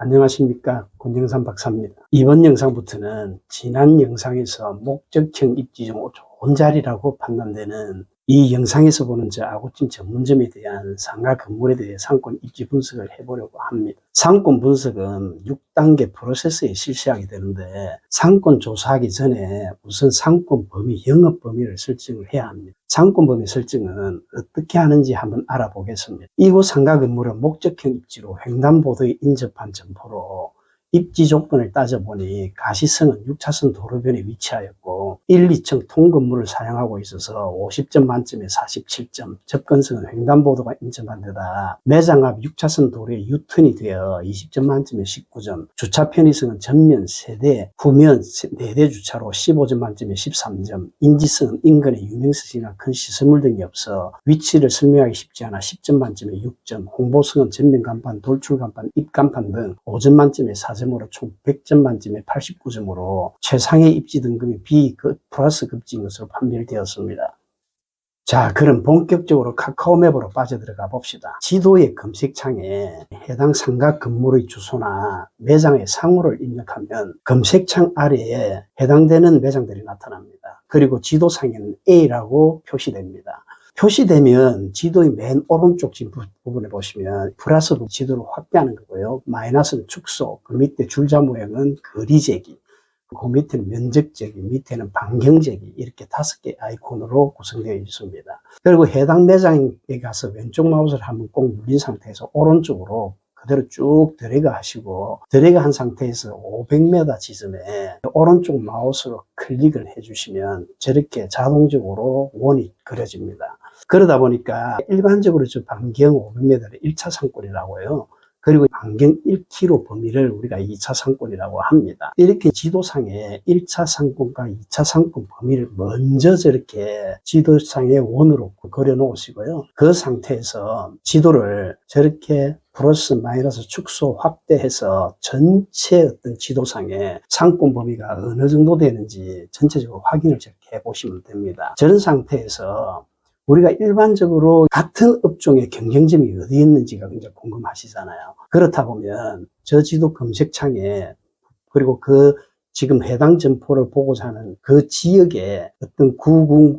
안녕하십니까, 권영삼 박사입니다. 이번 영상부터는 지난 영상에서 목적형 입지 중 좋은 자리라고 판단되는 이 영상에서 보는 저 아구찜 전문점에 대한 상가 건물에 대해 상권 입지 분석을 해보려고 합니다. 상권 분석은 6단계 프로세스에 실시하게 되는데, 상권 조사하기 전에 우선 상권 범위, 영업 범위를 설정을 해야 합니다. 상권 범위 설정은 어떻게 하는지 한번 알아보겠습니다. 이곳 상가 건물은 목적형 입지로 횡단보도에 인접한 점포로 입지 조건을 따져보니 가시성은 6차선 도로변에 위치하였고 1, 2층 통건물을 사용하고 있어서 50점 만점에 47점, 접근성은 횡단보도가 인접한 데다 매장 앞 6차선 도로에 유턴이 되어 20점 만점에 19점, 주차 편의성은 전면 3대, 후면 4대 주차로 15점 만점에 13점, 인지성은 인근에 유명시설이나 큰 시설물 등이 없어 위치를 설명하기 쉽지 않아 10점 만점에 6점, 홍보성은 전면 간판, 돌출 간판, 입 간판 등 5점 만점에 4점, 으로 총 100점 만점에 89점으로 최상의 입지 등급이 B 플러스 급지인 것으로 판별되었습니다. 자, 그럼 본격적으로 카카오맵으로 빠져들어가 봅시다. 지도의 검색창에 해당 상가 건물의 주소나 매장의 상호를 입력하면 검색창 아래에 해당되는 매장들이 나타납니다. 그리고 지도상에는 A라고 표시됩니다. 표시되면 지도의 맨 오른쪽 부분에 보시면 플러스 지도를 확대하는 거고요. 마이너스는 축소, 그 밑에 줄자 모양은 거리 재기, 그 밑에는 면적 재기, 밑에는 반경 재기, 이렇게 5개 아이콘으로 구성되어 있습니다. 그리고 해당 매장에 가서 왼쪽 마우스를 한번 꼭 눌린 상태에서 오른쪽으로 그대로 쭉 드래그 하시고, 드래그 한 상태에서 500m 지점에 오른쪽 마우스로 클릭을 해주시면 저렇게 자동적으로 원이 그려집니다. 그러다 보니까 일반적으로 저 반경 500m를 1차 상권이라고 해요. 그리고 반경 1km 범위를 우리가 2차 상권이라고 합니다. 이렇게 지도상에 1차 상권과 2차 상권 범위를 먼저 저렇게 지도상에 원으로 그려 놓으시고요. 그 상태에서 지도를 저렇게 플러스 마이너스 축소 확대해서 전체 어떤 지도상에 상권 범위가 어느 정도 되는지 전체적으로 확인을 저렇게 해보시면 됩니다. 저런 상태에서 우리가 일반적으로 같은 업종의 경쟁점이 어디 있는지가 굉장히 궁금하시잖아요. 그렇다 보면 저 지도 검색창에 그리고 그 지금 해당 점포를 보고자 하는 그 지역의 어떤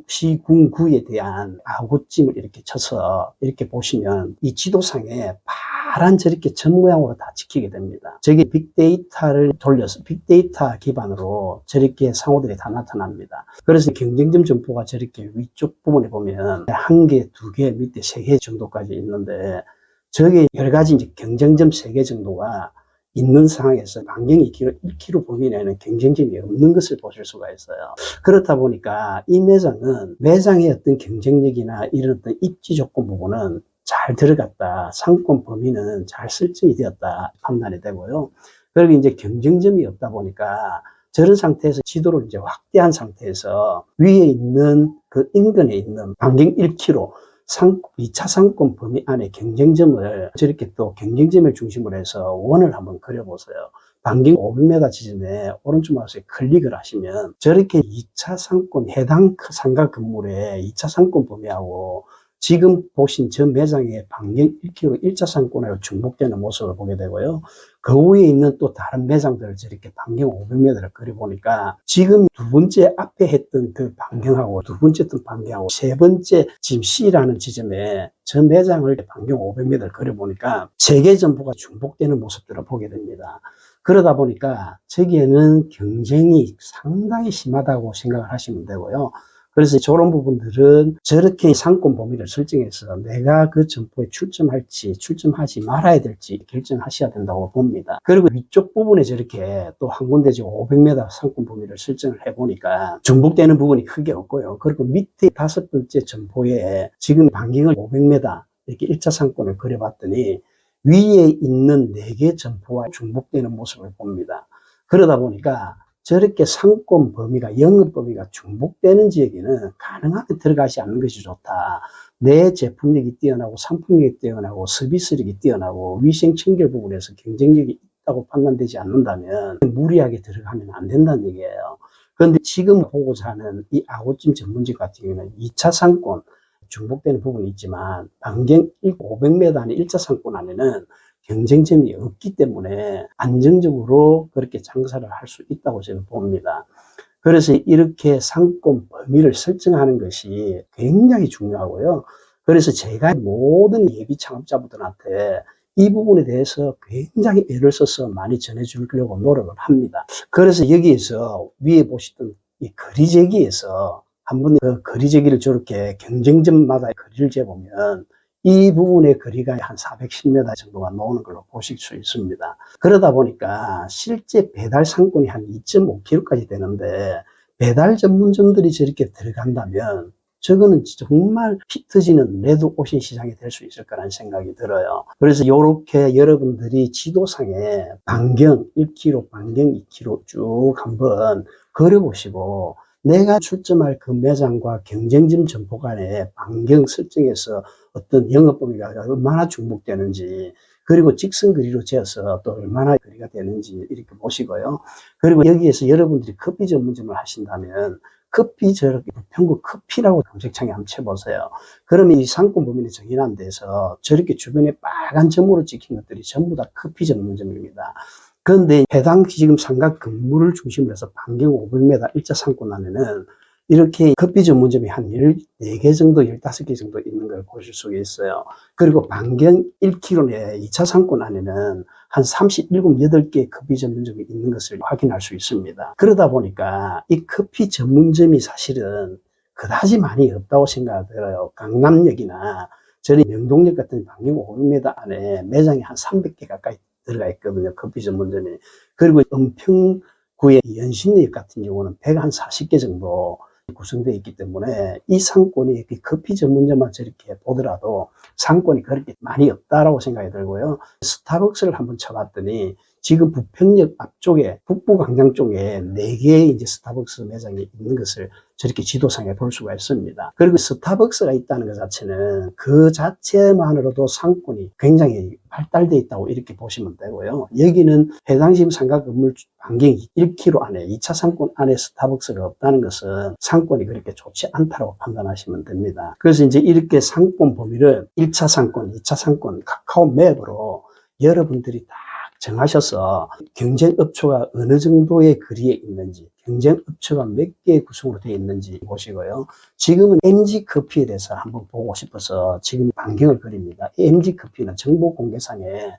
시군구에 대한 아구찜을 이렇게 쳐서 이렇게 보시면 이 지도상에 파란 저렇게 점 모양으로 다 찍히게 됩니다. 저게 빅데이터를 돌려서 빅데이터 기반으로 저렇게 상호들이 다 나타납니다. 그래서 경쟁점 점포가 저렇게 위쪽 부분에 보면 1개, 2개, 밑에 3개 정도까지 있는데 저게 여러 가지 이제 경쟁점 3개 정도가 있는 상황에서 반경이 1km 범위 내에는 경쟁점이 없는 것을 보실 수가 있어요. 그렇다 보니까 이 매장은 매장의 어떤 경쟁력이나 이런 어떤 입지 조건 부분은 잘 들어갔다, 상권 범위는 잘 설정이 되었다 판단이 되고요. 그리고 이제 경쟁점이 없다 보니까 저런 상태에서 지도를 이제 확대한 상태에서 위에 있는 그 인근에 있는 반경 1km 2차 상권 범위 안에 경쟁점을 저렇게 또 경쟁점을 중심으로 해서 원을 한번 그려보세요. 반경 500m 지점에 오른쪽 마우스에 클릭을 하시면 저렇게 2차 상권 해당 상가 건물의 2차 상권 범위하고 지금 보신 저 매장의 반경 1km 1차 상권하고 중복되는 모습을 보게 되고요. 그 위에 있는 또 다른 매장들을 저렇게 반경 500m를 그려보니까 지금 두 번째 앞에 했던 그 반경하고 두 번째 했던 반경하고 세 번째 지금 C라는 지점에 저 매장을 반경 500m를 그려보니까 3개 점포가 중복되는 모습들을 보게 됩니다. 그러다 보니까 저기에는 경쟁이 상당히 심하다고 생각을 하시면 되고요. 그래서 저런 부분들은 저렇게 상권 범위를 설정해서 내가 그 점포에 출점할지 출점하지 말아야 될지 결정하셔야 된다고 봅니다. 그리고 위쪽 부분에 저렇게 또 한 군데 지금 500m 상권 범위를 설정을 해보니까 중복되는 부분이 크게 없고요. 그리고 밑에 5번째 점포에 지금 반경을 500m 이렇게 1차 상권을 그려봤더니 위에 있는 4개 점포와 중복되는 모습을 봅니다. 그러다 보니까 저렇게 상권 범위가, 영업 범위가 중복되는 지역에는 가능하게 들어가지 않는 것이 좋다. 내 제품력이 뛰어나고 상품력이 뛰어나고 서비스력이 뛰어나고 위생 청결 부분에서 경쟁력이 있다고 판단되지 않는다면 무리하게 들어가면 안 된다는 얘기예요. 그런데 지금 보고자 하는 이 아구찜 전문점 같은 경우는 2차 상권 중복되는 부분이 있지만 반경 500m 안에 1차 상권 안에는 경쟁점이 없기 때문에 안정적으로 그렇게 장사를 할 수 있다고 저는 봅니다. 그래서 이렇게 상권 범위를 설정하는 것이 굉장히 중요하고요. 그래서 제가 모든 예비 창업자분들한테 이 부분에 대해서 굉장히 애를 써서 많이 전해주려고 노력을 합니다. 그래서 여기에서 위에 보시던 이 거리재기에서 한번 그 거리재기를 저렇게 경쟁점마다 거리를 재보면 이 부분의 거리가 한 410m 정도가 나오는 걸로 보실 수 있습니다. 그러다 보니까 실제 배달 상권이 한 2.5km까지 되는데 배달 전문점들이 저렇게 들어간다면 저거는 정말 피 터지는 레드 오션 시장이 될 수 있을 거라는 생각이 들어요. 그래서 이렇게 여러분들이 지도상에 반경 1km, 반경 2km 쭉 한번 걸어보시고 내가 출점할 그 매장과 경쟁점 점포 간의 반경 설정에서 어떤 영업 범위가 얼마나 중복되는지, 그리고 직선 거리로 재어서 또 얼마나 거리가 되는지 이렇게 보시고요. 그리고 여기에서 여러분들이 커피 전문점을 하신다면 커피 저렇게 부평구 커피라고 검색창에 한번 쳐보세요. 그러면 이 상권 범위는 정의한 데서 저렇게 주변에 빨간 점으로 찍힌 것들이 전부 다 커피 전문점입니다. 그런데 해당 지금 상가 건물을 중심으로 해서 반경 500m 일자 상권 안에는 이렇게 커피 전문점이 한 14개 정도, 15개 정도 있는 걸 보실 수가 있어요. 그리고 반경 1km 내 2차 상권 안에는 한 37, 8개의 커피 전문점이 있는 것을 확인할 수 있습니다. 그러다 보니까 이 커피 전문점이 사실은 그다지 많이 없다고 생각이 들어요. 강남역이나 저희 명동역 같은 반경 500m 안에 매장이 한 300개 가까이 들어가 있거든요. 커피 전문점이. 그리고 은평구의 연신역 같은 경우는 140개 정도 구성되어 있기 때문에 이 상권이 커피 전문점만 저렇게 보더라도 상권이 그렇게 많이 없다라고 생각이 들고요. 스타벅스를 한번 쳐봤더니 지금 부평역 앞쪽에 북부광장 쪽에 4개의 이제 스타벅스 매장이 있는 것을 저렇게 지도상에 볼 수가 있습니다. 그리고 스타벅스가 있다는 것 자체는 그 자체만으로도 상권이 굉장히 발달되어 있다고 이렇게 보시면 되고요. 여기는 해당 지금 상가 건물 반경 1km 안에 2차 상권 안에 스타벅스가 없다는 것은 상권이 그렇게 좋지 않다고 판단하시면 됩니다. 그래서 이제 이렇게 상권 범위를 1차 상권, 2차 상권 카카오 맵으로 여러분들이 다 정하셔서 경쟁업체가 어느 정도의 거리에 있는지, 경쟁업체가 몇 개의 구성으로 되어 있는지 보시고요. 지금은 MG커피에 대해서 한번 보고 싶어서 지금 반경을 그립니다. MG커피는 정보공개상에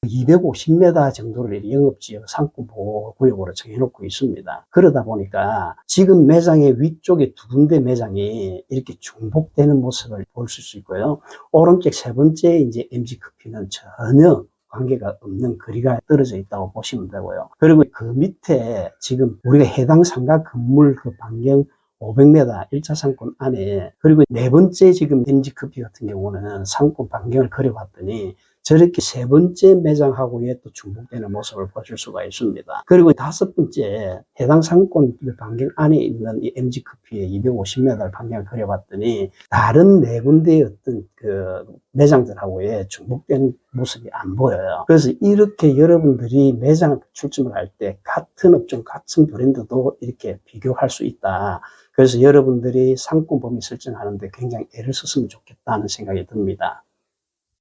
250m 정도를 영업지역 상권보호구역으로 정해놓고 있습니다. 그러다 보니까 지금 매장의 위쪽에 2군데 매장이 이렇게 중복되는 모습을 볼 수 있고요. 오른쪽 세 번째 이제 MG커피는 전혀 관계가 없는 거리가 떨어져 있다고 보시면 되고요. 그리고 그 밑에 지금 우리가 해당 상가 건물 그 반경 500m 1차 상권 안에, 그리고 네 번째 지금 MG커피 같은 경우는 상권 반경을 그려봤더니 저렇게 세 번째 매장하고의 또 중복되는 모습을 보실 수가 있습니다. 그리고 다섯 번째 해당 상권 반경 안에 있는 이 MG커피의 250m 반경을 그려봤더니 다른 네 군데의 어떤 그 매장들하고의 중복된 모습이 안 보여요. 그래서 이렇게 여러분들이 매장 출점을 할 때 같은 업종, 같은 브랜드도 이렇게 비교할 수 있다. 그래서 여러분들이 상권 범위 설정하는데 굉장히 애를 썼으면 좋겠다는 생각이 듭니다.